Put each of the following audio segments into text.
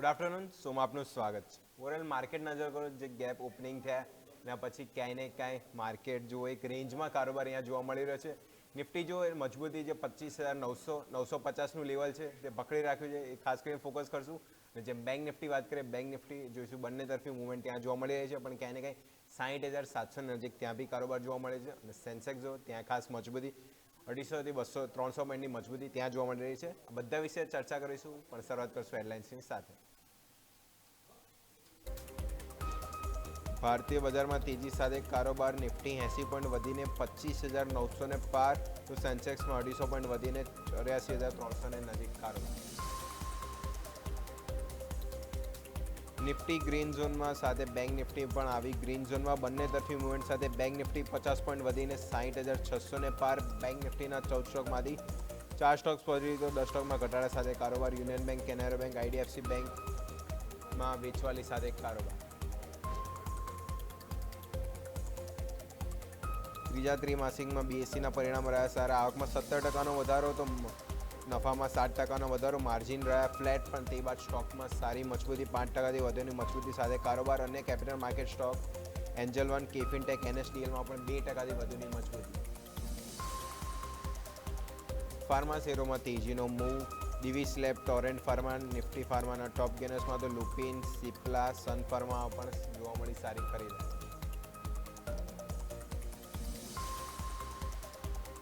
Good afternoon. સોમાં આપનું સ્વાગત છે. ઓવરઓલ માર્કેટ નજર કરો, જે ગેપ ઓપનિંગ થયા ને પછી ક્યાંય ને ક્યાંય માર્કેટ જો એક રેન્જમાં કારોબાર અહીંયા જોવા મળી રહ્યો છે. નિફ્ટી જો મજબૂતી જે 25,900-950નું લેવલ છે તે પકડી રાખ્યું છે, એ ખાસ કરીને ફોકસ કરશું. અને જેમ બેંક નિફ્ટી વાત કરીએ, બેંક નિફ્ટી જોઈશું બંને તરફી મુવમેન્ટ ત્યાં જોવા મળી રહી છે, પણ ક્યાંય ને ક્યાંય 60,700 નજીક ત્યાં બી કારોબાર જોવા મળે છે. અને સેન્સેક્સ જો ત્યાં ખાસ મજબૂતી 250 થી 200-300 પોઈન્ટની મજબૂતી ત્યાં જોવા મળી રહી છે. આ બધા વિશે ચર્ચા કરીશું, પણ શરૂઆત કરશું હેડલાઇન્સની સાથે. ભારતીય બજારમાં તેજી સાથે કારોબાર. નિફ્ટી 80 પોઈન્ટ વધીને 25,900 ને પાર, તો સેન્સેક્સમાં 250 પોઈન્ટ વધીને 84,300 ને નજીક કારોબાર. નિફ્ટી ગ્રીન ઝોનમાં સાથે બેંક નિફ્ટી પણ આવી ગ્રીન ઝોનમાં. બંને તરફી મુવમેન્ટ સાથે બેંક નિફ્ટી 50 પોઈન્ટ વધીને 60,600 ને પાર. બેંક નિફ્ટીના 14 સ્ટોકમાંથી 4 સ્ટોક્સ પોઝિટિવ, તો 10 સ્ટોકમાં ઘટાડા સાથે કારોબાર. Union bank, Canara bank, IDFC બેંકમાં વેચવાલી સાથે કારોબાર. ત્રીજા ત્રિમાસિકમાં બીએસસીના પરિણામ રહ્યા સારા. આવકમાં 17% વધારો, તો નફામાં 7% વધારો. માર્જિન રહ્યા ફ્લેટ, પણ તે બાદ સ્ટોકમાં સારી મજબૂતી, 5%થી વધુની મજબૂતી સાથે કારોબાર. અન્ય capital market stock angel one, KFin tech, એનએસડીએલમાં પણ 2%થી વધુની મજબૂતી. ફાર્મા શેરોમાં તેજીનો move. Divis lab, Torrent pharma, Nifty ફાર્માના ટોપ ગેનર્સમાં તો લુપિન, સિપ્લા, સન ફાર્મા પણ જોવા મળી સારી ખરીદારી.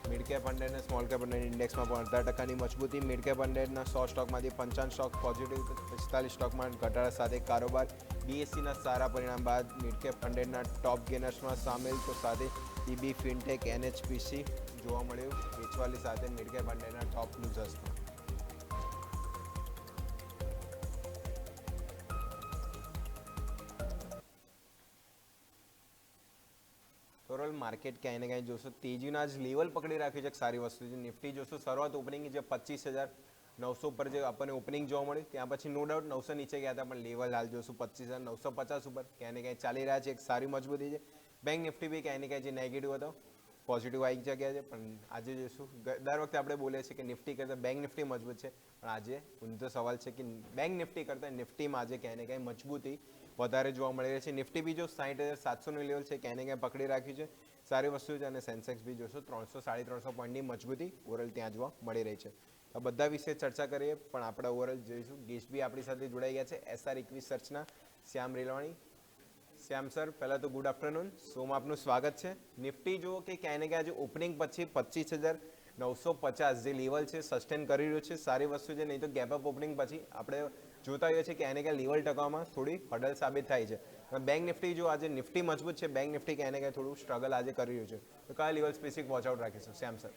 મિડ કેપ 100 અને સ્મોલ કેપ 100 ઇન્ડેક્સમાં પણ 18%ની મજબૂતી. મિડ કેપ 100ના 100 સ્ટોકમાંથી 55 સ્ટોક પોઝિટિવ, 45 સ્ટોકમાં ઘટાડા સાથે કારોબાર. બીએસસીના સારા પરિણામ બાદ મિડ કેપ 100ના ટોપ ગેનર્સમાં સામેલ, તો સાથે ઈબી, ફિનટેક, એનએચપીસી જોવા મળ્યું વેચવાલી સાથે મિડ કેપ 100ના ટોપ લૂઝર્સમાં. ઓવરઓલ માર્કેટ ક્યાંય ને ક્યાંય જોશો તેજીના જ લેવલ પકડી રાખ્યું છે, એક સારી વસ્તુ છે. નિફ્ટી જોશો શરૂઆત ઓપનિંગ જે 25,900 ઉપર જે આપણને ઓપનિંગ જોવા મળી, ત્યાં પછી નો ડાઉટ 900 નીચે ગયા હતા, પણ લેવલ હાલ જોશું 25,950 ઉપર ક્યાંય ને ક્યાંય ચાલી રહ્યા છે, એક સારી મજબૂતી છે. બેંક નિફ્ટી બી ક્યાંય ને ક્યાંય જે નેગેટિવ હતો પોઝિટિવ આવી જગ્યા છે, પણ આજે જોઈશું દર વખતે આપણે બોલીએ છીએ કે નિફ્ટી કરતાં બેંક નિફ્ટી મજબૂત છે, પણ આજે ઊંધો સવાલ છે કે બેંક નિફ્ટી કરતાં નિફ્ટીમાં આજે ક્યાંય ને ક્યાંય મજબૂતી વધારે જોવા મળી રહી છે. નિફ્ટી બી જો 60,700નું લેવલ છે ક્યાંય ને ક્યાંય પકડી રાખ્યું છે, સારી વસ્તુ છે. અને સેન્સેક્સ બી જોશો 300-350 પોઈન્ટની મજબૂતી ઓવરઓલ ત્યાં જોવા મળી રહી છે. આ બધા વિશે ચર્ચા કરીએ, પણ આપણે ઓવરઓલ જોઈશું. ગેસ્ટ બી આપણી સાથે જોડાઈ ગયા છે, એસઆર ઇક્વિટી સર્ચના શ્યામ રેલવાણી. શ્યામ સર, પહેલાં તો ગુડ આફ્ટરનૂન. શોમાં આપનું સ્વાગત છે. નિફ્ટી જુઓ કે ક્યાંય ને ક્યાંય ઓપનિંગ પછી 25,950 જે લેવલ છે સસ્ટેન કરી રહ્યું છે, સારી વસ્તુ છે. નહીં તો ગેપ અપ ઓપનિંગ પછી આપણે જોતા હોઈએ છીએ ક્યાંય ને ક્યાંય લેવલ ટકાવવામાં થોડી હડલ સાબિત થાય છે. બેંક નિફ્ટી જો આજે નિફ્ટી મજબૂત છે, બેંક નિફ્ટી ક્યાંય ને ક્યાંય થોડું સ્ટ્રગલ આજે કરી રહ્યું છે, તો કયા લેવલ સ્પેસિફિક વોચ આઉટ રાખીશું Shyam sir?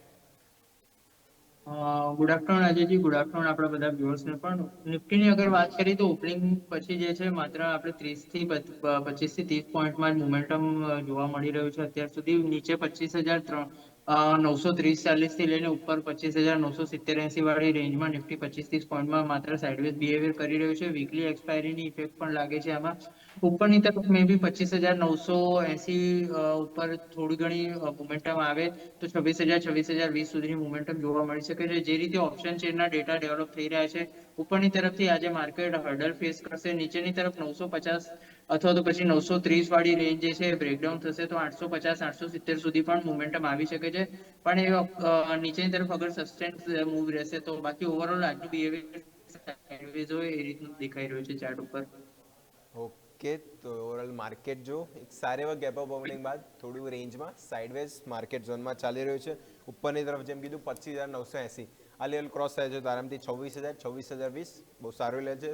Good afternoon Ajayji, good afternoon આપણા બધા વ્યુઅર્સને પણ. નિફ્ટીની અગર વાત કરીએ તો ઓપનિંગ પછી જે છે માત્ર આપણે 25 થી 30 પોઈન્ટમાં જ મોમેન્ટમ જોવા મળી રહ્યું છે અત્યાર સુધી. નીચે 25,930-40 થી લઈને ઉપર 25,970-80 વાળી રેન્જમાં નિફ્ટી 25-30 પોઈન્ટમાં માત્ર સાઇડવેઝ બિહેવિયર કરી રહ્યું છે. વીકલી એક્સપાયરીની ઇફેક્ટ પણ લાગે છે આમાં. ઉપરની તરફ મે બી 25,980 ઉપર થોડી ઘણી મોમેન્ટમ આવે તો 26,000-26,020 સુધીની મોમેન્ટમ જોવા મળી શકે છે. જે રીતે ઓપ્શન ચેનના ડેટા ડેવલપ થઈ રહ્યા છે, ઉપરની તરફથી આજે માર્કેટ હર્ડલ ફેસ કરશે. નીચેની તરફ 950 અથવા તો પછી 930 વાળી રેન્જ જે છે બ્રેકડાઉન થશે તો 850-870 સુધી પણ મોમેન્ટમ આવી શકે છે. પણ એ નીચેની તરફ અગર સસ્ટેન મૂવ રહેશે તો. બાકી ઓવરઓલ આજનું બિહેવિયર સાઇડવેઝ હોય એ રીતનું દેખાઈ રહ્યું છે ચાર્ટ ઉપર. ઓકે, તો ઓવરઓલ માર્કેટ જો એક સારી એવા ગેપ અપ ઓપનિંગ બાદ થોડું રેન્જમાં સાઇડવેઝ માર્કેટ ઝોનમાં ચાલી રહ્યું છે. ઉપરની તરફ જેમ કીધું 25,980 આ લેવલ ક્રોસ થાય છે તો આરામથી 26,000-26,020 બહુ સારું લે છે.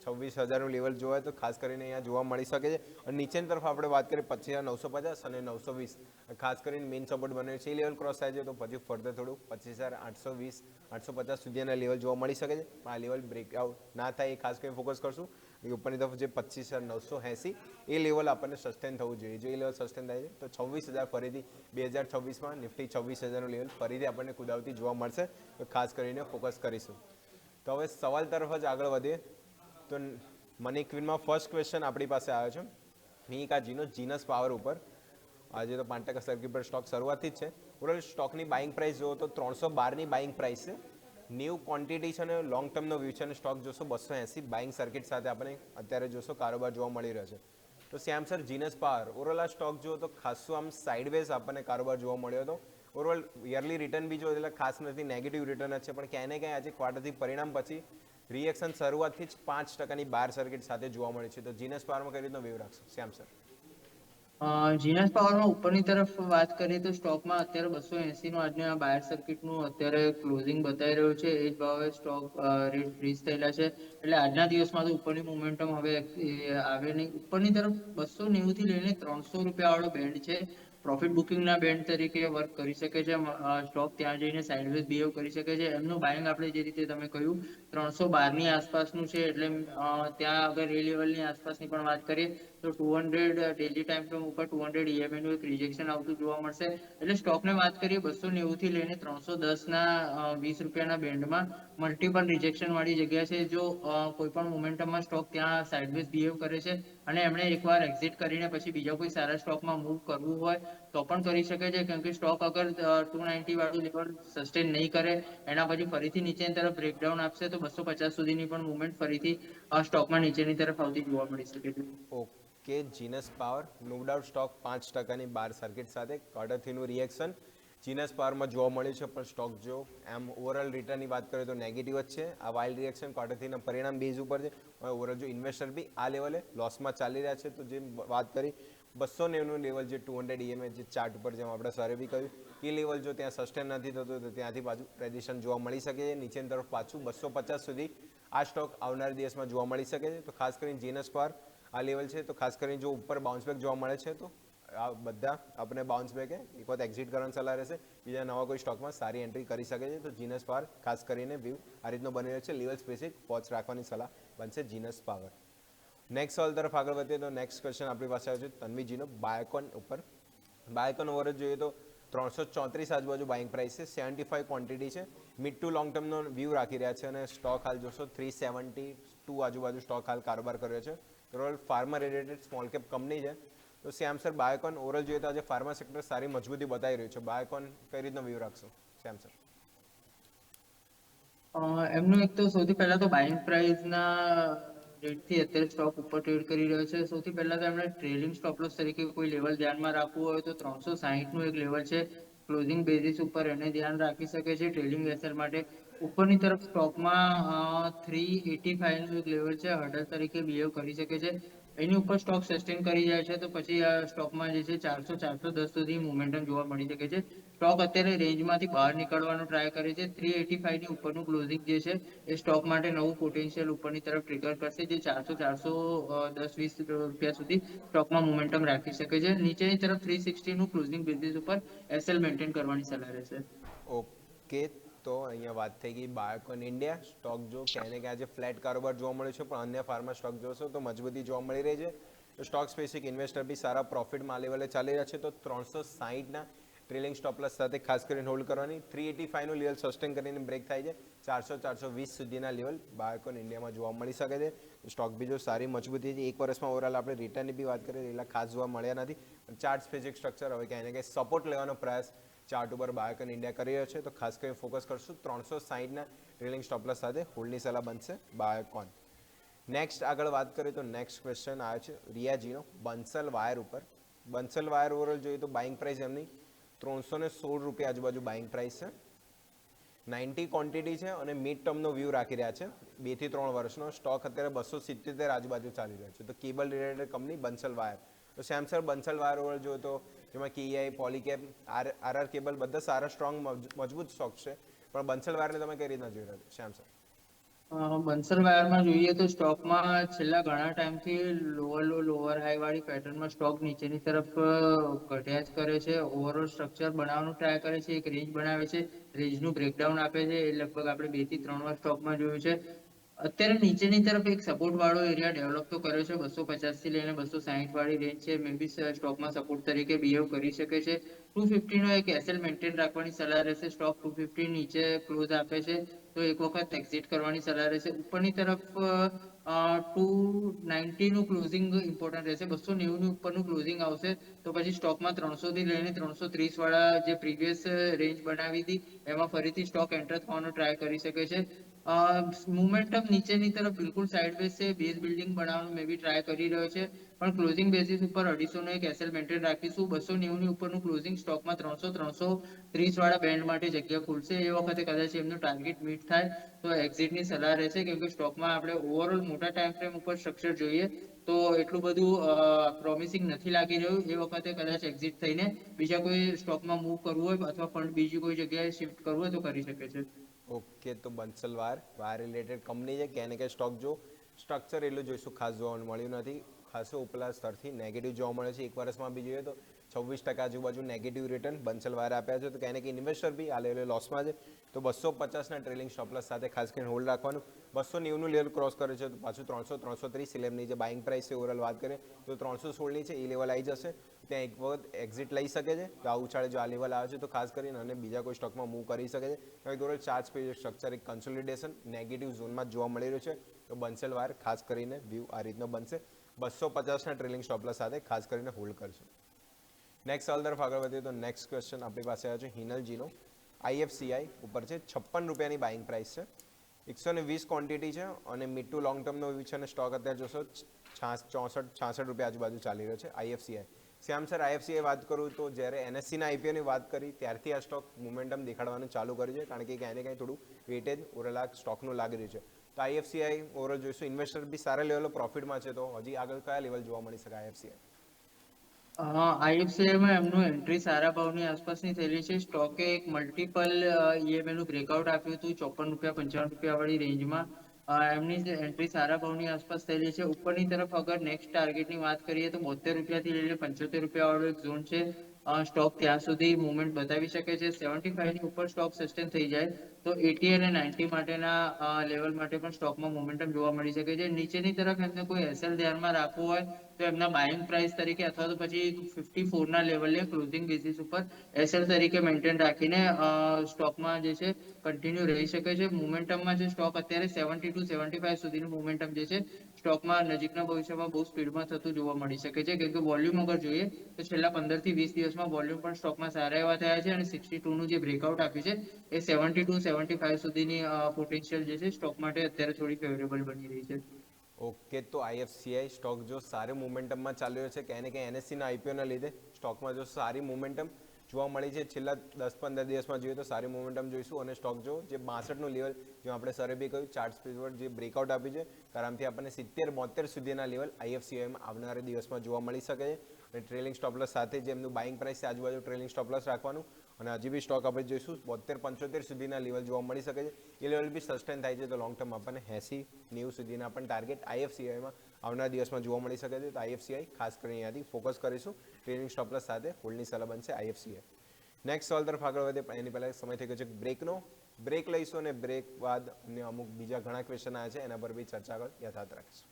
26,000નું લેવલ જોવાય તો ખાસ કરીને અહીંયા જોવા મળી શકે છે. અને નીચેની તરફ આપણે વાત કરીએ 25,950 અને 920, ખાસ કરીને મેઇન સપોર્ટ બને છે. એ લેવલ ક્રોસ થાય છે તો પછી ફર્ધર થોડું 25,820-850 સુધીના લેવલ જોવા મળી શકે છે. આ લેવલ બ્રેકઆઉટ ના થાય એ ખાસ કરીને ફોકસ કરશું. ઉપરની તરફ જે 25,980 એ લેવલ આપણને સસ્ટેન થવું જોઈએ. જો એ લેવલ સસ્ટેન થાય છે તો 26,000 ફરીથી 2026માં નિફ્ટી 26,000નું લેવલ ફરીથી આપણને કુદાવતી જોવા મળશે, તો ખાસ કરીને ફોકસ કરીશું. તો હવે સવાલ તરફ જ આગળ વધીએ તો મની ક્વીનમાં ફર્સ્ટ ક્વેશ્ચન આપણી પાસે આવ્યો છે મિકાજીનો જીનસ પાવર ઉપર. આજે તો 5% સર્કિટ પર સ્ટોક શરૂઆતથી જ છે. ઓવરઓલ સ્ટોકની બાઇંગ પ્રાઇસ જુઓ તો 312ની બાઇંગ પ્રાઇસ છે. ન્યૂ ક્વોન્ટિટી છે અને લોંગ ટર્મનો વ્યૂ છે અને સ્ટોક જોશો 280 બાઇંગ સર્કિટ સાથે આપણે અત્યારે જોશો કારોબાર જોવા મળી રહ્યો છે. તો શ્યામ સર જીનસ પાવર ઓવરઓલ આ સ્ટોક જુઓ તો ખાસું આમ સાઇડવેઝ આપણને કારોબાર જોવા મળ્યો હતો. ઓવરઓલ યરલી રિટર્ન બી જો એટલે ખાસ નથી, નેગેટિવ રિટર્ન જ છે, પણ ક્યાંય ને ક્યાંય આજે ક્વાર્ટરથી પરિણામ પછી રિએક્શન શરૂઆતથી જ 5% બહાર સર્કિટ સાથે જોવા મળે છે. તો જીનસ પાવરમાં કઈ રીતનો વ્યૂ રાખશો શ્યામ સર? જીનસ પાવરમાં ઉપરની તરફ વાત કરીએ તો સ્ટોકમાં અત્યારે 280 નું આજના બાયર સર્કિટનું અત્યારે ક્લોઝિંગ બતાવી રહ્યું છે. એ જ ભાવે સ્ટોક રેટ ફ્રીઝ થયેલા છે, એટલે આજના દિવસમાં તો ઉપરની મોમેન્ટમ હવે આવે નહીં. ઉપરની તરફ 290 થી લઈને 300 રૂપિયા વાળો બેન્ડ છે, પ્રોફિટ બુકિંગના બેન્ડ તરીકે વર્ક કરી શકે છે. સ્ટોક ત્યાં જઈને સાઇડવેઝ બિહેવ કરી શકે છે. એમનું બાઇંગ આપણે જે રીતે તમે કહ્યું 312 ની આસપાસનું છે, એટલે ત્યાં અગર એ લેવલની આસપાસની પણ વાત કરીએ તો 200 ડેલી ટાઈમ ફ્રેમ ઉપર 200 EMA નું એક રિજેક્શન આવતું જોવા મળશે. એટલે સ્ટોકને વાત કરીએ 290 થી લઈને 310 ના 20 રૂપિયાના બેન્ડમાં મલ્ટિપલ રિજેક્શન વાળી જગ્યા છે. જો કોઈ પણ મોમેન્ટમમાં સ્ટોક ત્યાં સાઇડવેઝ બિહેવ કરે છે અને એમણે એકવાર એક્ઝિટ કરીને પછી બીજા કોઈ સારા સ્ટોકમાં મૂવ કરવું હોય તો પણ કરી શકે છે, કેમ કે સ્ટોક અગર 290 વાળું લેવલ સસ્ટેન નહીં કરે, એના પછી ફરીથી નીચેની તરફ બ્રેકડાઉન આપશે તો 250 સુધીની પણ મુવમેન્ટ ફરીથી સ્ટોકમાં નીચેની તરફ આવતી જોવા મળી શકે છે. Okay, Genus power no doubt stock 5%ની બહાર સર્કિટ સાથે ક્વાર્ટર3નું રિએક્શન જીનસ પાવરમાં જોવા મળ્યું છે, પણ સ્ટોક જો એમ ઓવરઓલ રિટર્નની વાત કરીએ તો નેગેટિવ જ છે. આ વાઇલ્ડ રિએક્શન ક્વાર્ટર3ના પરિણામ બેઝ ઉપર છે. ઓવરઓલ જો ઇન્વેસ્ટર બી આ લેવલે લોસમાં ચાલી રહ્યા છે, તો જે વાત કરી 290નું લેવલ જે 200 EMA જે ચાર્ટ ઉપર જેમ આપણે સરે બી કહ્યું એ લેવલ જો ત્યાં સસ્ટેન નથી થતું તો ત્યાંથી પાછું રેઝિસ્ટન્સ જોવા મળી શકે છે. નીચેની તરફ પાછું 250 સુધી આ સ્ટોક આવનાર દિવસમાં જોવા મળી શકે છે. તો ખાસ કરીને જીનસ પાવર આ લેવલ છે, તો ખાસ કરીને જો ઉપર બાઉન્સ બેક જોવા મળે છે તો આ બધા આપણે બાઉન્સ બેક એક વખત એક્ઝિટ કરવાની સલાહ રહેશે. બીજા નવા કોઈ સ્ટોકમાં સારી એન્ટ્રી કરી શકે છે. તો જીનસ પાવર ખાસ કરીને વ્યૂ આ રીતનો બની રહ્યો છે. લેવલ સ્પેસિફિક વોચ રાખવાની સલાહ બનશે જીનસ પાવર. નેક્સ્ટ સવાલ તરફ આગળ વધીએ તો નેક્સ્ટ ક્વેશ્ચન આપણી પાસે આવ્યો છે તન્વીજીનો બાયોકોન ઉપર. બાયોકોન ઓવર જોઈએ તો 334 આજુબાજુ બાઇંગ પ્રાઇસ છે, 75 ક્વોન્ટિટી છે, મિડ ટુ લોંગ ટર્મનો વ્યૂ રાખી રહ્યા છે અને સ્ટોક હાલ જોશો 372 આજુબાજુ સ્ટોક હાલ કારોબાર કર્યો છે. Overall pharma related small cap company છે. તો શ્યામ સર બાયોકોન ઓવરઓલ જોઈએ તો આજે ફાર્મા સેક્ટર સારી મજબૂતી બતાવી રહ્યું છે. બાયોકોન કઈ રીતનો વ્યૂ રાખશો શ્યામ સર? એમનું એક તો સૌથી પહેલા તો બાઇંગ પ્રાઇસના રેટથી અત્યારે સ્ટોક ઉપર ટ્રેડ કરી રહ્યો છે. સૌથી પહેલા તો એમણે ટ્રેલિંગ સ્ટોપ લોસ તરીકે કોઈ લેવલ ધ્યાનમાં રાખવું હોય તો 360 નું એક લેવલ છે, ક્લોઝિંગ બેઝિસ ઉપર એને ધ્યાન રાખી શકે છે ટ્રેલિંગ વેસર માટે. ઉપરની તરફ સ્ટોકમાં 385 નું એક લેવલ છે, હર્ડલ તરીકે બિહેવ કરી શકે છે. એની ઉપર સ્ટોક સસ્ટેન કરી જાય છે તો પછી આ સ્ટોકમાં જે છે 400-410 સુધી મોમેન્ટમ જોવા મળી શકે છે. સ્ટોક અત્યારે રેન્જમાંથી બહાર નીકળવાનો ટ્રાય કરે છે. 385 ની ઉપરનું ક્લોઝિંગ જે છે એ સ્ટોક માટે નવું પોટેન્શિયલ ઉપરની તરફ ટ્રિગર કરશે, જે 410-420 રૂપિયા સુધી સ્ટોકમાં મોમેન્ટમ રાખી શકે છે. નીચેની તરફ 360 નું ક્લોઝિંગ બેઝિસ ઉપર એસએલ મેન્ટેન કરવાની સલાહ રહેશે. ઓકે, તો અહીંયા વાત થઈ ગઈ બાયોકોન ઇન્ડિયા સ્ટોક. જો ક્યાંય ને ક્યાં આજે ફ્લેટ કારોબાર જોવા મળ્યો છે, પણ અન્ય ફાર્મા સ્ટોક જોશો તો મજબૂતી જોવા મળી રહી છે. તો સ્ટોક સ્પેસિફિક ઇન્વેસ્ટર બી સારા પ્રોફિટમાં આ લેવલે ચાલી રહ્યા છે. તો 360ના ટ્રેલિંગ સ્ટોપ લોસ સાથે ખાસ કરીને હોલ્ડ કરવાની. 385નું લેવલ સસ્ટેન કરીને બ્રેક થાય છે, 400-420 સુધીના લેવલ બાયોકોન ઇન્ડિયામાં જોવા મળી શકે છે. સ્ટોક બી જો સારી મજબૂતી છે, એક વર્ષમાં ઓવરઓલ આપણે રિટર્નની બી વાત કરીએ એટલા ખાસ જોવા મળ્યા નથી. ચાર્ટ સ્પેસિફિક સ્ટ્રક્ચર હવે ક્યાંય ને ક્યાંય સપોર્ટ લેવાનો પ્રયાસ ચાર્ટ ઉપર બાયોકોન ઇન્ડિયા કરી રહ્યો છે. તો ખાસ કરીને ફોકસ કરશું 360ના ટ્રેલિંગ સ્ટોપ લોસ સાથે હોલ્ડની સલાહ બનશે બાયોકોન. નેક્સ્ટ આગળ વાત કરીએ તો નેક્સ્ટ ક્વેશ્ચન આવે છે રિયાજીનો બંસલ વાયર ઉપર. બંસલ વાયર ઓવરઓલ જોઈએ તો બાઇંગ પ્રાઇસ એમની 316 રૂપિયા આજુબાજુ બાઇંગ પ્રાઇસ છે, 90 ક્વોન્ટિટી છે અને મિડ ટર્મનો વ્યૂ રાખી રહ્યા છે 2 થી 3 વર્ષનો. સ્ટોક અત્યારે 277 આજુબાજુ ચાલી રહ્યો છે. તો cable related company Bansal wire. તો સેમસંગ બંસલ વાયર ઓવર જોઈએ તો જેમાં કેઆઈ, પોલીકેપ, આરઆર કેબલ બધા સારા સ્ટ્રોંગ મજબૂત સ્ટોક છે, પણ બંસલ વાયરને તમે કઈ રીતના જોઈ રહ્યા છો શ્યામ સર? બંસલ વાયરમાં જોઈએ તો સ્ટોકમાં છેલ્લા ઘણા ટાઈમથી લોઅર હાઈ વાળી પેટર્નમાં સ્ટોક નીચેની તરફ ઘટ્યા જ કરે છે. ઓવરઓલ સ્ટ્રક્ચર બનાવવાનું ટ્રાય કરે છે, એક રેન્જ બનાવે છે, રેન્જનું બ્રેકડાઉન આપે છે. એ લગભગ આપણે 2 થી 3 વાર સ્ટોકમાં જોયું છે. અત્યારે નીચેની તરફ એક સપોર્ટ વાળો એરિયા ડેવલપ તો કર્યો છે, 250 થી લઈને 260 વાળી રેન્જ છે, મે બી સ્ટોકમાં સપોર્ટ તરીકે બિહેવ કરી શકે છે. 250 નો એક એસએલ મેન્ટેન રાખવાની સલાહ રહેશે. સ્ટોક 250 નીચે ક્લોઝ આપે છે તો એક વખત એક્ઝિટ કરવાની સલાહ રહેશે. ઉપરની તરફ 290 નું ક્લોઝિંગ ઇમ્પોર્ટન્ટ રહેશે. 290 ની ઉપરનું ક્લોઝિંગ આવશે તો પછી સ્ટોકમાં 300 થી લઈને 330 વાળા જે પ્રીવિયસ રેન્જ બનાવી હતી એમાં ફરીથી સ્ટોક એન્ટર થવાનો ટ્રાય કરી શકે છે. મોમેન્ટમ નીચેની તરફ બિલકુલ સાઇડવેઝ છે, બેઝ બિલ્ડિંગ બનાવવાનો મે બી ટ્રાય કરી રહ્યો છે, પણ ક્લોઝિંગ બેસિસ ઉપર 250 નો એક એસએલ મેન્ટેન રાખીશું. 290 ની ઉપરનું ક્લોઝિંગ સ્ટોકમાં 330 વાળા બેન્ડ માટે જગ્યા ખુલશે. એ વખતે કદાચ એમનું ટાર્ગેટ મીટ થાય તો એક્ઝિટની સલાહ રહેશે, કેમ કે સ્ટોકમાં આપણે ઓવરઓલ મોટા ટાઈમ ફ્રેમ ઉપર સ્ટ્રક્ચર જોઈએ તો એટલું બધું પ્રોમિસિંગ નથી લાગી રહ્યું. એ વખતે કદાચ એક્ઝિટ થઈને બીજા કોઈ સ્ટોકમાં મૂવ કરવું હોય અથવા ફંડ બીજી કોઈ જગ્યાએ શિફ્ટ કરવું હોય તો કરી શકે છે. ઓકે, તો બંસલ વાર રિલેટેડ કંપની છે, ક્યાંય ને ક્યાંય સ્ટોક જો સ્ટ્રક્ચર એટલું જોઈશું ખાસ જોવા મળ્યું નથી. ખાસો ઉપલા સ્તરથી નેગેટિવ જોવા મળે છે. એક વર્ષમાં બી જોઈએ તો 26% આજુબાજુ નેગેટિવ રિટર્ન બંસલ વારે આપ્યા છે. તો ક્યાંય ને ક્યાંય ઇન્વેસ્ટર બી આ લેવલે લોસમાં છે. તો 250ના ટ્રેલિંગ સ્ટોપલસ સાથે ખાસ કરીને હોલ્ડ રાખવાનું. 290નું લેવલ ક્રોસ કરે છે તો પાછું 300-330 લેવલની જે બાઇંગ પ્રાઇસ છે ઓવરઓલ વાત કરીએ તો 316ની છે એ લેવલ આવી જશે. ત્યાં એક વખત એક્ઝિટ લઈ શકે છે કે આ ઉછાળે જો આ લેવલ આવે છે તો ખાસ કરીને અને બીજા કોઈ સ્ટોકમાં મૂવ કરી શકે છે. કારણ કે ચાર્જ પીરિયડ સ્ટ્રક્ચર એક કન્સોલિડેશન નેગેટિવ ઝોનમાં જોવા મળી રહ્યું છે. તો બંસલ વાર ખાસ કરીને વ્યૂ આ રીતનો બનશે. 250ના ટ્રેલિંગ સ્ટોપલસ સાથે ખાસ કરીને હોલ્ડ કરશે. નેક્સ્ટ સવાલ તરફ આગળ વધીએ તો નેક્સ્ટ ક્વેશ્ચન આપણી પાસે આવ્યો છે હિનલજીનો. IFCI ઉપર છે, 56 રૂપિયાની બાઇંગ પ્રાઇસ છે, 120 ક્વોન્ટિટી છે અને મિડ ટુ લોંગ ટર્મનો વ્યૂ છે અને સ્ટોક અત્યારે જોશો 64-66 રૂપિયા આજુબાજુ ચાલી રહ્યો છે. IFCI શ્યામ સર, IFCI વાત કરું તો જ્યારે NSEના IPOની વાત કરી ત્યારથી આ સ્ટોક મોમેન્ટમ દેખાડવાનું ચાલુ કર્યું છે, કારણ કે ક્યાંય ને ક્યાંય થોડું વેટેજ ઓવરઓલ આ સ્ટોકનું લાગી રહ્યું છે. તો IFCI ઓવરઓલ જોઈશું ઇન્વેસ્ટર બી સારા લેવલે પ્રોફિટમાં છે, તો હજી આગળ કયા લેવલ જોવા મળી શકે IFCI? આઈએફસીઆઈમાં એમનું એન્ટ્રી સારા ભાવની આસપાસની થયેલી છે. સ્ટોકે એક મલ્ટિપલ EMA નું બ્રેકઆઉટ આપ્યું હતું 54 રૂપિયા 55 રૂપિયા વાળી રેન્જમાં. એમની જે એન્ટ્રી સારા ભાવની આસપાસ થયેલી છે. ઉપરની તરફ અગર નેક્સ્ટ ટાર્ગેટની વાત કરીએ તો 72 રૂપિયાથી લઈને 75 રૂપિયા વાળો એક ઝોન છે. સ્ટોક ત્યાં સુધી મુવમેન્ટ બતાવી શકે છે. 75 ની ઉપર સ્ટોક સસ્ટેન થઈ જાય તો 80 અને 90 માટેના લેવલ માટે પણ સ્ટોકમાં મોમેન્ટમ જોવા મળી શકે છે. નીચેની તરફ એમને કોઈ એસએલ ધ્યાનમાં રાખવું હોય તો એમના બાઇંગ પ્રાઇસ તરીકે અથવા તો પછી 54ના લેવલે ક્લોઝિંગ બેસિસ ઉપર એસએલ તરીકે મેન્ટેન રાખીને સ્ટોકમાં જે છે કન્ટિન્યુ રહી શકે છે. મોમેન્ટમમાં જે સ્ટોક અત્યારે 70-75 સુધીનું મોમેન્ટમ જે છે સ્ટોકમાં નજીકના ભવિષ્યમાં બહુ સ્પીડમાં થતું જોવા મળી શકે છે, કેમ કે વોલ્યુમ અગર જોઈએ તો છેલ્લા 15 થી 20 દિવસમાં વોલ્યુમ પણ સ્ટોકમાં સારા એવા થયા છે અને 62નું જે બ્રેકઆઉટ આપ્યું છે એ 72-75 સુધીની પોટેન્શિયલ જે છે સ્ટોક માટે અત્યારે થોડી ફેવરેબલ બની રહી છે. ઓકે, તો IFCI સ્ટોક જો સારી મોમેન્ટમમાં ચાલી રહ્યો છે, ક્યાંય ને ક્યાંય NSEના IPOના લીધે સ્ટોકમાં જો સારી મોમેન્ટમ જોવા મળી છે. છેલ્લા 10-15 દિવસમાં જોઈએ તો સારી મોમેન્ટમ જોઈશું અને સ્ટોક જો જે 62નું લેવલ જે આપણે સરે બી કહ્યું ચાર્ટ સ્પેસ પર જે બ્રેકઆઉટ આપ્યું છે આરામથી આપણને 70-72 સુધીના લેવલ IFCIમાં આવનારા દિવસમાં જોવા મળી શકે છે. અને ટ્રેલિંગ સ્ટોપલસ સાથે જે એમનું બાઇંગ પ્રાઇસ છે આજુબાજુ ટ્રેલિંગ સ્ટોપલસ રાખવાનું અને હજી બી સ્ટોક આપણે જોઈશું 72-75 સુધીના લેવલ જોવા મળી શકે છે. એ લેવલ બી સસ્ટેન થાય છે તો લોંગ ટર્મ આપણને 80-90 સુધીના પણ ટાર્ગેટ IFCIમાં આવનારા દિવસમાં જોવા મળી શકે છે. તો IFCI ખાસ કરીને અહીંયાથી ફોકસ કરીશું. ટ્રેલિંગ સ્ટોપલસ સાથે હોલ્ડની સલાહ બનશે IFCI. નેક્સ્ટ સવાલ તરફ આગળ વધે પણ એની પહેલાં સમય થઈ ગયો છે બ્રેકનો. બ્રેક લઈશું અને બ્રેક બાદ અન્ય અમુક બીજા ઘણા ક્વેશ્ચન આવ્યા છે એના પર બી ચર્ચા આગળ યથાર્થ રાખીશું.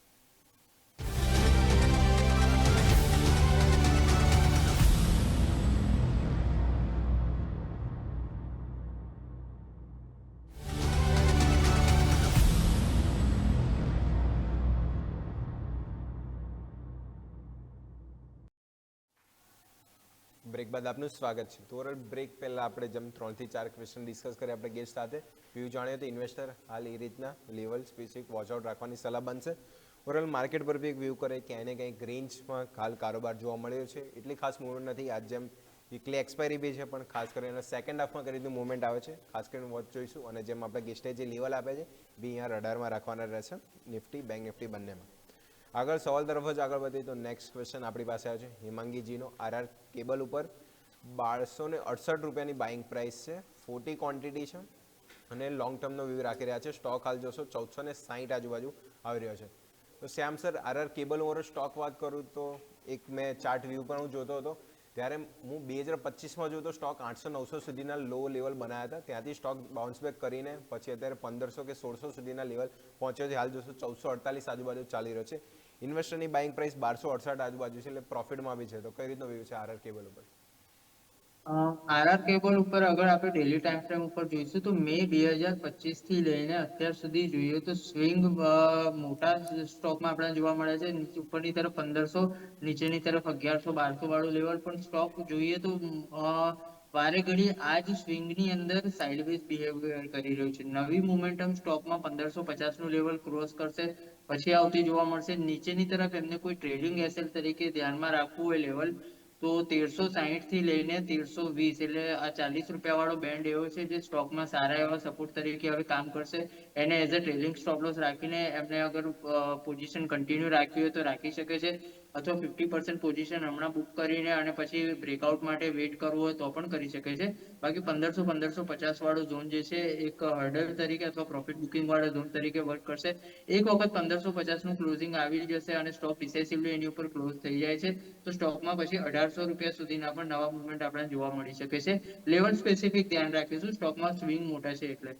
બ્રેક બાદ આપનું સ્વાગત છે. તો ઓવરઓલ બ્રેક પહેલાં આપણે જેમ 3 થી 4 ક્વેશ્ચન ડિસ્કસ કરીએ આપણે ગેસ્ટ સાથે વ્યૂ જાણીએ તો ઇન્વેસ્ટર હાલ એ રીતના લેવલ સ્પેસિફિક વોચઆઉટ રાખવાની સલાહ બનશે. ઓવરઓલ માર્કેટ પર બી એક વ્યૂ કરે ક્યાંય ને ક્યાંક રેન્જમાં હાલ કારોબાર જોવા મળ્યો છે. એટલી ખાસ મૂવમેન્ટ નથી. આજ જેમ વીકલી એક્સપાયરી બી છે પણ ખાસ કરીને સેકન્ડ હાફમાં કરી રીતનું મૂવમેન્ટ આવે છે. ખાસ કરીને વોચ જોઈશું અને જેમ આપણે ગેસ્ટે જે લેવલ આપે છે બી અહીંયા રડારમાં રાખવાના રહેશે નિફ્ટી બેંક નિફ્ટી બંનેમાં. આગળ સવાલ તરફ જ આગળ વધીએ તો નેક્સ્ટ ક્વેશ્ચન આપણી પાસે આવે છે હિમાંગીજીનો. RR કેબલ ઉપર 1268 રૂપિયાની બાઇંગ પ્રાઇસ છે, 40 ક્વોન્ટિટી છે અને લોંગ ટર્મનો વ્યૂ રાખી રહ્યા છે. સ્ટોક હાલ જોશો 1460 આજુબાજુ આવી રહ્યો છે. તો Shyam sir, RR Kabel over stock વાત કરું તો એક મેં ચાર્ટ વ્યૂ પર હું જોતો હતો ત્યારે હું 2025માં જોતો સ્ટોક 800-900 સુધીના લો લેવલ બનાવ્યા હતા. ત્યાંથી સ્ટોક બાઉન્સ બેક કરીને પછી અત્યારે 1500 કે 1600 સુધીના લેવલ પહોંચ્યો છે. હાલ જોશો 1448 આજુબાજુ ચાલી રહ્યો છે. ઇન્વેસ્ટરની બાઇંગ પ્રાઇસ 1268 આજુબાજુ છે એટલે પ્રોફિટમાં બી છે. તો કઈ રીતનો વ્યૂ છે RR કેબલ ઉપર? આરઆર કેબલ ઉપર અગર આપણે ડેલી ટાઈમ ફ્રેમ ઉપર જોઈશું તો મે 2025 થી લઈને અત્યાર સુધી જોઈએ તો સ્વિંગ મોટા સ્ટોકમાં આપણે જોવા મળે છે. ઉપરની તરફ 1500, નીચેની તરફ 1100-1200 વાળું લેવલ પણ સ્ટોક જોઈએ તો વારે ઘડી આ જ સ્વિંગની અંદર સાઇડવેઝ બિહેવિયર કરી રહ્યું છે. નવી મોમેન્ટમ સ્ટોકમાં 1550 નું લેવલ ક્રોસ કરશે પછી આવતી જોવા મળશે. નીચેની તરફ એમને કોઈ ટ્રેડિંગ એસેટ તરીકે ધ્યાનમાં રાખવું હોય લેવલ તો 1360 થી લઈને 1320 એટલે આ 40 રૂપિયા વાળો બેન્ડ એવો છે જે સ્ટોકમાં સારા એવા સપોર્ટ તરીકે હવે કામ કરશે. એને as a trailing stop loss રાખીને એમને અગર પોઝિશન કન્ટિન્યુ રાખવી હોય તો રાખી શકે છે, અથવા 50% પોઝિશન હમણાં બુક કરીને અને પછી બ્રેકઆઉટ માટે વેઇટ કરવું હોય તો પણ કરી શકે છે. બાકી 1500-1550 વાળો ઝોન જે છે એક હર્ડલ તરીકે અથવા પ્રોફિટ બુકિંગ વાળો ઝોન તરીકે વર્ક કરશે. એક વખત 1550 નું ક્લોઝિંગ આવી જશે અને સ્ટોક ડિસેસિવલી એની ઉપર ક્લોઝ થઈ જાય છે તો સ્ટોકમાં પછી 1800 રૂપિયા સુધીના પણ નવા મુવમેન્ટ આપણે જોવા મળી શકે છે. લેવલ સ્પેસિફિક ધ્યાન રાખીશું, સ્ટોકમાં સ્વિંગ મોટા છે એટલે.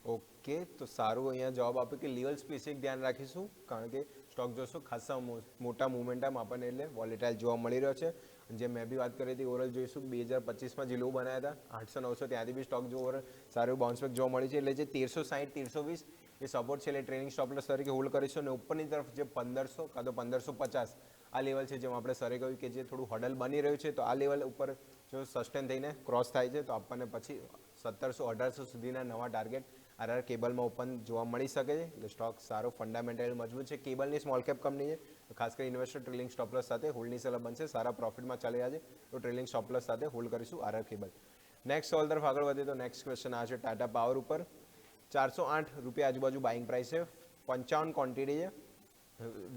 ઓકે, તો સારું અહીંયા જવાબ આપ્યો કે લેવલ સ્પેસિફિક ધ્યાન રાખીશું, કારણ કે સ્ટોક જોશો ખાસા મોટા મુવમેન્ટમ આપણને એટલે વોલેટાઇલ જોવા મળી રહ્યો છે. જે મેં બી વાત કરી હતી ઓવરઓલ જોઈશું 2025માં જે લો બનાવ્યા હતા 800-900 ત્યાંથી બી સ્ટોક જો ઓવર સારું બાઉન્સબેક જોવા મળી છે. એટલે જે 1360-1320 એ સપોર્ટ છે એટલે ટ્રેનિંગ સ્ટોપલોસ તરીકે હોલ્ડ કરીશું. અને ઉપરની તરફ જે 1500 કાં તો 1550 આ લેવલ છે, જેમાં આપણે સરે કહ્યું કે જે થોડું હડલ બની રહ્યું છે, તો આ લેવલ ઉપર જો સસ્ટેન થઈને ક્રોસ થાય છે તો આપણને પછી 1700-1800 સુધીના નવા ટાર્ગેટ આરઆર કેબલમાં ઓપન જોવા મળી શકે છે. એટલે સ્ટોક સારો ફંડામેન્ટલ મજબૂત છે, કેબલની સ્મોલ કેપ કંપની છે, તો ખાસ કરી ઇન્વેસ્ટર ટ્રેલિંગ સ્ટોપલોસ સાથે હોલ્ડની સલાહ બનશે. સારા પ્રોફિટમાં ચાલી રહ્યા છે તો ટ્રેલિંગ સ્ટોપલોસ સાથે હોલ્ડ કરીશું આરઆર કેબલ. નેક્સ્ટ સવાલ તરફ આગળ વધીએ તો નેક્સ્ટ ક્વેશ્ચન આ છે ટાટા પાવર ઉપર. 408 રૂપિયા આજુબાજુ બાઇંગ પ્રાઇસ છે, 55 ક્વોન્ટિટી છે,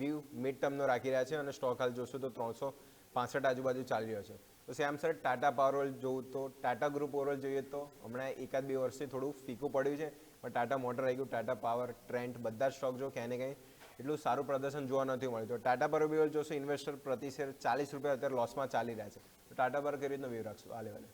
વ્યૂ મિડ ટર્મનો રાખી રહ્યા છે અને સ્ટોક હાલ જોશું તો 365 આજુબાજુ ચાલી રહ્યો છે. તો Shyam sir, Tata power overall જોવું તો ટાટા ગ્રુપ ઓવરઓલ જોઈએ તો હમણાં 1-2 વર્ષથી થોડું ફીકું પડ્યું છે, પણ ટાટા મોટર આવી ગયું, ટાટા પાવર, ટ્રેન્ટ બધા સ્ટોક જો ક્યાંય ને ક્યાંય એટલું સારું પ્રદર્શન જોવા નથી મળ્યું. તો ટાટા પર બી જોશો ઇન્વેસ્ટર પ્રતિ શેર 40 રૂપિયા અત્યારે લોસમાં ચાલી રહ્યા છે, તો ટાટા પર કઈ રીતનો વ્યૂ રાખશું આ લેવલે?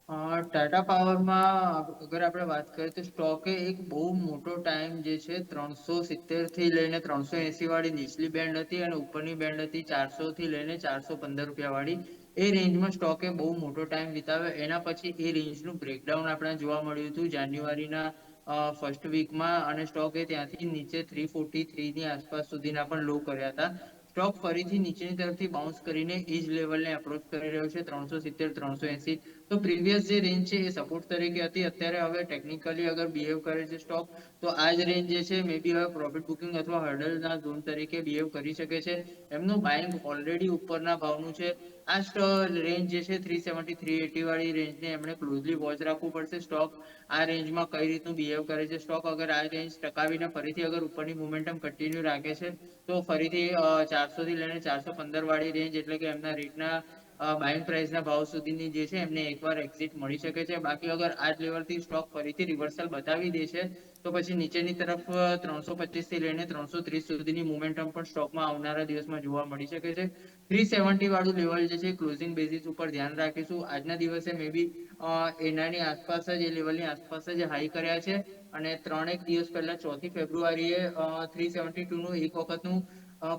ટાટા પાવરમાં અગર આપણે વાત કરીએ તો સ્ટોકે એક બહુ મોટો ટાઈમ જે છે 370 થી લઈને 380 વાળી નીચલી બેન્ડ હતી અને ઉપરની બેન્ડ હતી 400 થી લઈને 415 રૂપિયા વાળી. એ રેન્જમાં સ્ટોકે બહુ મોટો ટાઈમ વિતાવ્યો. એના પછી એ રેન્જનું બ્રેકડાઉન આપણે જોવા મળ્યું હતું જાન્યુઆરીના ફર્સ્ટ વીકમાં અને સ્ટોકે ત્યાંથી નીચે 343 ની આસપાસ સુધીના પણ લો કર્યા હતા. સ્ટોક ફરીથી નીચેની તરફથી બાઉન્સ કરીને એ જ લેવલને અપ્રોચ કરી રહ્યો છે 370-380. તો પ્રીવિયસ જે રેન્જ છે એ સપોર્ટ તરીકે હતી. અત્યારે હવે ટેકનિકલી અગર બિહેવ કરે છે સ્ટોક તો આ જ રેન્જ જે છે મે બી હવે પ્રોફિટ બુકિંગ અથવા હર્ડલના ઝોન તરીકે બિહેવ કરી શકે છે. એમનું બાઇંગ ઓલરેડી ઉપરના ભાવનું છે. આ રેન્જ જે છે 370-380 વાળી રેન્જને એમણે ક્લોઝલી વોચ રાખવું પડશે. સ્ટોક આ રેન્જમાં કઈ રીતનું બિહેવ કરે છે. સ્ટોક અગર આ રેન્જ ટકાવીને ફરીથી અગર ઉપરની મોમેન્ટમ કન્ટિન્યુ રાખે છે તો ફરીથી 400 થી લઈને 415 વાળી રેન્જ એટલે કે એમના રેટના બાઇંગ પ્રાઇસના ભાવ સુધીની જે છે એમને એકવાર એક્ઝિટ મળી શકે છે. બાકી અગર આ જ લેવલથી સ્ટોક ફરીથી રિવર્સલ બતાવી દે છે તો પછી નીચેની તરફ 325 થી લઈને 330 સુધીની મોમેન્ટમ પણ સ્ટોકમાં આવનારા દિવસમાં જોવા મળી શકે છે. 370 વાળું લેવલ જે છે ક્લોઝિંગ બેઝિસ ઉપર ધ્યાન રાખીશું. આજના દિવસે મે બી એનાની આસપાસ જ એ લેવલની આસપાસ જ હાઈ કર્યા છે અને 3-1 દિવસ પહેલા 4 ફેબ્રુઆરીએ 372 નું એક વખતનું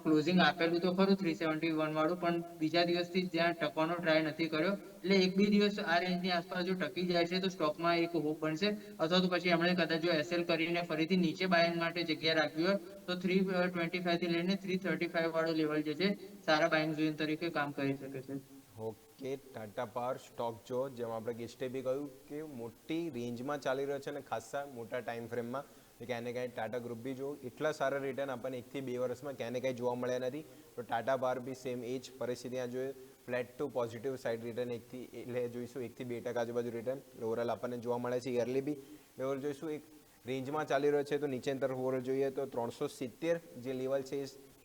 ક્લોઝિંગ આપેલું તો ખરું 371 વાળું, પણ બીજા દિવસથી જ્યાં ટકવાનો ટ્રાય નથી કર્યો. એટલે 1-2 દિવસ આ રેન્જની આસપાસ જો ટકી જાય છે તો સ્ટોકમાં એક હોપ બનશે. અથવા તો પછી એમણે કદાચ જો એસએલ કરીને ફરીથી નીચે બાઇંગ માટે જગ્યા રાખવી હોય તો 325 થી લઈને 335 વાળો લેવલ જે છે સારા બાઇંગ ઝોન તરીકે કામ કરી શકે છે. ઓકે, ટાટા પાવર સ્ટોક જો જેમ આપણે ગેસ્ટે બી કહ્યું કે મોટી રેન્જમાં ચાલી રહ્યો છે અને ખાસા મોટા ટાઈમ ફ્રેમમાં, ક્યાંય ને ક્યાંય ટાટા ગ્રુપ બી જો એટલા સારા રિટર્ન આપણને 1-2 વર્ષમાં ક્યાંય ને ક્યાંય જોવા મળ્યા નથી. તો ટાટા પાવર બી સેમ એ જ પરિસ્થિતિ ત્યાં જોઈએ, flat to positive side return એટલે જોઈશું 1-2% આજુબાજુ રિટર્ન ઓવરઓલ આપણને જોવા મળે છે. યરલી બી લેવલ જોઈશું એક રેન્જમાં ચાલી રહ્યો છે. તો નીચેની તરફ ઓવરઓલ જોઈએ તો 370 જે લેવલ છે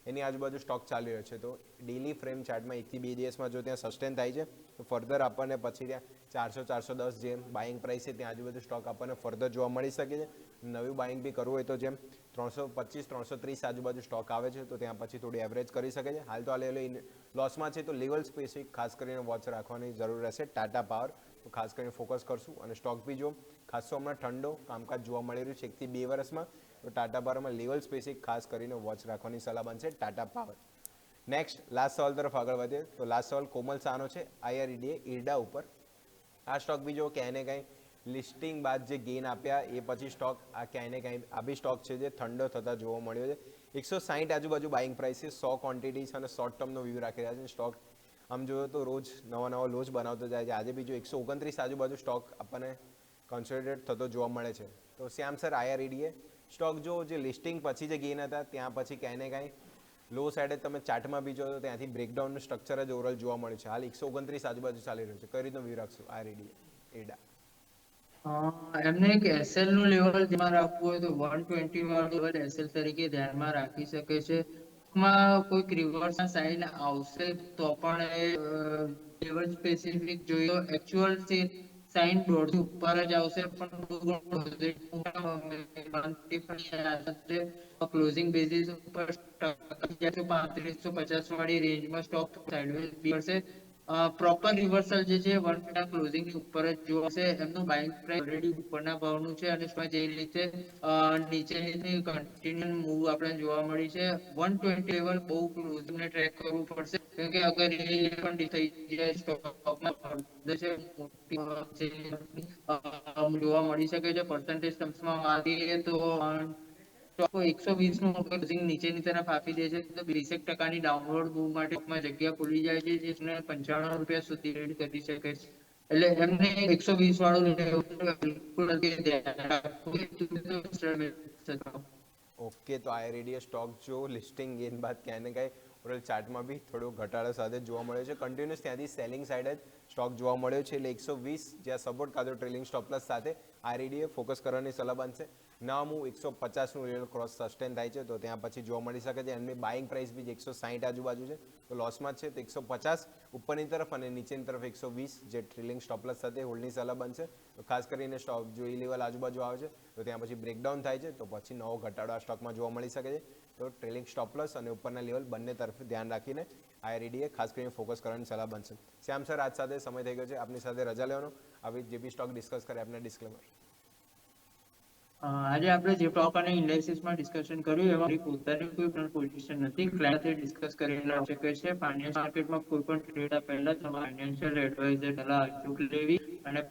એની આજુબાજુ સ્ટોક ચાલી રહ્યો છે. તો ડેલી ફ્રેમ ચાર્ટમાં 1-2 દિવસમાં જો ત્યાં સસ્ટેન થાય છે તો ફર્ધર આપણને પછી ત્યાં 400-410 જે બાઇંગ પ્રાઇસ છે ત્યાં આજુબાજુ સ્ટોક આપણને ફર્ધર જોવા મળી શકે છે. નવું બાઇંગ બી કરવું હોય તો જેમ 325-330 આજુબાજુ સ્ટોક આવે છે તો ત્યાં પછી થોડી એવરેજ કરી શકે છે. હાલ તો આ લેવલ લોસમાં છે તો લેવલ સ્પેસિફિક ખાસ કરીને વોચ રાખવાની જરૂર રહેશે. ટાટા પાવર તો ખાસ કરીને ફોકસ કરશું અને સ્ટોક બી જો ખાસો હમણાં ઠંડો કામકાજ જોવા મળી રહ્યું છે 1-2 વર્ષમાં, તો ટાટા પાવરમાં લેવલ સ્પેસિફિક ખાસ કરીને વોચ રાખવાની સલાહ બનશે ટાટા પાવર. નેક્સ્ટ લાસ્ટ સવાલ તરફ આગળ વધીએ તો લાસ્ટ સવાલ કોમલ શાહનો છે IREDA ઈરડા ઉપર. આ સ્ટોક બી જો ક્યાંય ને કાંઈ લિસ્ટિંગ બાદ જે ગેઇન આપ્યા એ પછી સ્ટોક આ ક્યાંય ને કાંઈ આ બી સ્ટોક છે જે ઠંડો થતા જોવા મળ્યો છે. 160 આજુબાજુ બાઇંગ પ્રાઇસ છે, 100 ક્વોન્ટિટીઝ અને શોર્ટ ટર્મનો વ્યૂ રાખી રહ્યા છે. સ્ટોક આમ જોયો તો રોજ નવા લોજ બનાવતો જાય છે. આજે બી જો 129 આજુબાજુ સ્ટોક આપણને કન્સોલિડેટ થતો જોવા મળે છે. તો શ્યામ સર IREDA સ્ટોક જો જે લિસ્ટિંગ પછી જે ગેઇન હતા ત્યાં પછી ક્યાંય ને કાંઈ લો સાઈડે તમે ચાર્ટમાં બી જો તો ત્યાંથી બ્રેકડાઉનનું સ્ટ્રક્ચર જ ઓવરઓલ જોવા મળ્યું છે. હાલ 129 આજુબાજુ ચાલી રહ્યું છે. કઈ રીતનો વ્યૂ રાખશું IREDA એડા? એમને એક SL નું લેવલ ધ્યાનમાં રાખવું હોય તો 120 વાળું લેવલ SL તરીકે ધ્યાનમાં રાખી શકે છે. માં કોઈક રિવર્સ સાઇન આવશે તો પણ એ લેવલ સ્પેસિફિક જોઈએ એકચ્યુઅલ સાઇન દોઢ ઉપર જ આવશે પણ ક્લોઝિંગ બેઝિસ ઉપર 3550 વાળી રેન્જમાં સ્ટોક સાઇડવેઝ કરશે. પ્રોપર રિવર્સલ જે છે 1 ક્લોઝિંગ ની ઉપર જ જોશે. એમનું બાઇંગ પ્રાઇસ ઓલરેડી ઉપરના ભાવનું છે અને જે રીતે નીચેની કન્ટિન્યુ મૂવ આપણે જોવા મળી છે. 120 લેવલ બહુ ક્લોઝિંગ ને ટ્રેક કરવું પડશે કેમ કે અગર એ પણ થઈ જાય સ્ટોકમાં જોવા મળી શકે છે. પર્સન્ટેજ ટર્મ્સમાં વાત કરીએ તો 120 નું ક્લોઝિંગ નીચેની તરફ આપી દે છે તો 20% ડાઉનવર્ડ મૂવ માટે જગ્યા ખુલી જાય છે જેને 95 રૂપિયા સુધી રીડ કરી શકે છે. એટલે એમને 120 વાળું બિલકુલ ઓકે, તો IREDA સ્ટોક જો લિસ્ટિંગ ગેઇન બાદ ક્યાંય ને કાંઈ ઓવરઓલ ચાર્ટમાં બી થોડો ઘટાડા સાથે જોવા મળ્યો છે. કન્ટિન્યુઅસ ત્યાંથી સેલિંગ સાઇડ જ સ્ટોક જોવા મળ્યો છે. એટલે 120 જ્યાં સપોર્ટ કાં તો ટ્રેલિંગ સ્ટોપ પ્લસ સાથે IREDA ફોકસ કરવાની સલાહ બનશે. ના હું 150નું લેવલ ક્રોસ સસ્ટેન થાય છે તો ત્યાં પછી જોવા મળી શકે છે. એમની બાઇંગ પ્રાઇસ બી 160 આજુબાજુ છે તો લોસમાં જ છે. તો 150 ઉપરની તરફ અને નીચેની તરફ 120 જે ટ્રેલિંગ સ્ટોપ પ્લસ સાથે હોલ્ડની સલાહ બનશે. તો ખાસ કરીને સ્ટોક જો એ લેવલ આજુબાજુ આવે છે તો ત્યાં પછી બ્રેકડાઉન થાય છે તો પછી નવો ઘટાડો આ સ્ટોકમાં જોવા મળી શકે છે. તો ટ્રેલિંગ સ્ટોપ પ્લસ અને ઉપરના લેવલ બંને તરફ ધ્યાન રાખીને IREDA ખાસ કરીને ફોકસ કરવાની સલાહ બનશે. શ્યામ સર આજ સાથે સમય થઈ ગયો છે આપની સાથે રજા લેવાનો. આવી જે બી સ્ટોક ડિસ્કસ કરે આપને ડિસ્ક્લેમર. આજે આપણે જે સ્ટોક અને ઇન્ડેક્સીસમાં ડિસ્કશન કર્યું એમાં પોતાની કોઈ પણ પોઝિશન નથી. ક્લાયન્ટે ડિસ્કસ કરીને શકે છે. ફાઇનાન્સ માર્કેટમાં કોઈ પણ ટ્રેડ પહેલા તમારા ફાઇનાન્શિયલ એડવાઇઝર સલાહ અચૂક લેવી અને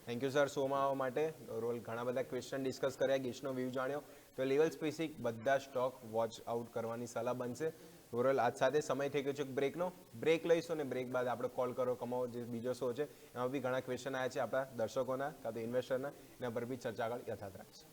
થેન્ક યુ સર શોમાં આવવા માટે. રોલ ઘણા બધા ક્વેશ્ચન ડિસ્કસ કર્યા, ગેસ્ટનો વ્યૂ જાણ્યો. તો લેવલ સ્પેસિફિક બધા સ્ટોક વોચ આઉટ કરવાની સલાહ બનશે. ઓવરઓલ આજ સાથે સમય થઈ ગયો છે બ્રેકનો. બ્રેક લઈશું અને બ્રેક બાદ આપણે કોલ કરો કમાવો જે બીજો શો છે એમાં બી ઘણા ક્વેશ્ચન આવ્યા છે આપણા દર્શકોના કાં તો ઇન્વેસ્ટરના. એના પર બી ચર્ચા આગળ યથાર્થ રાખીશું.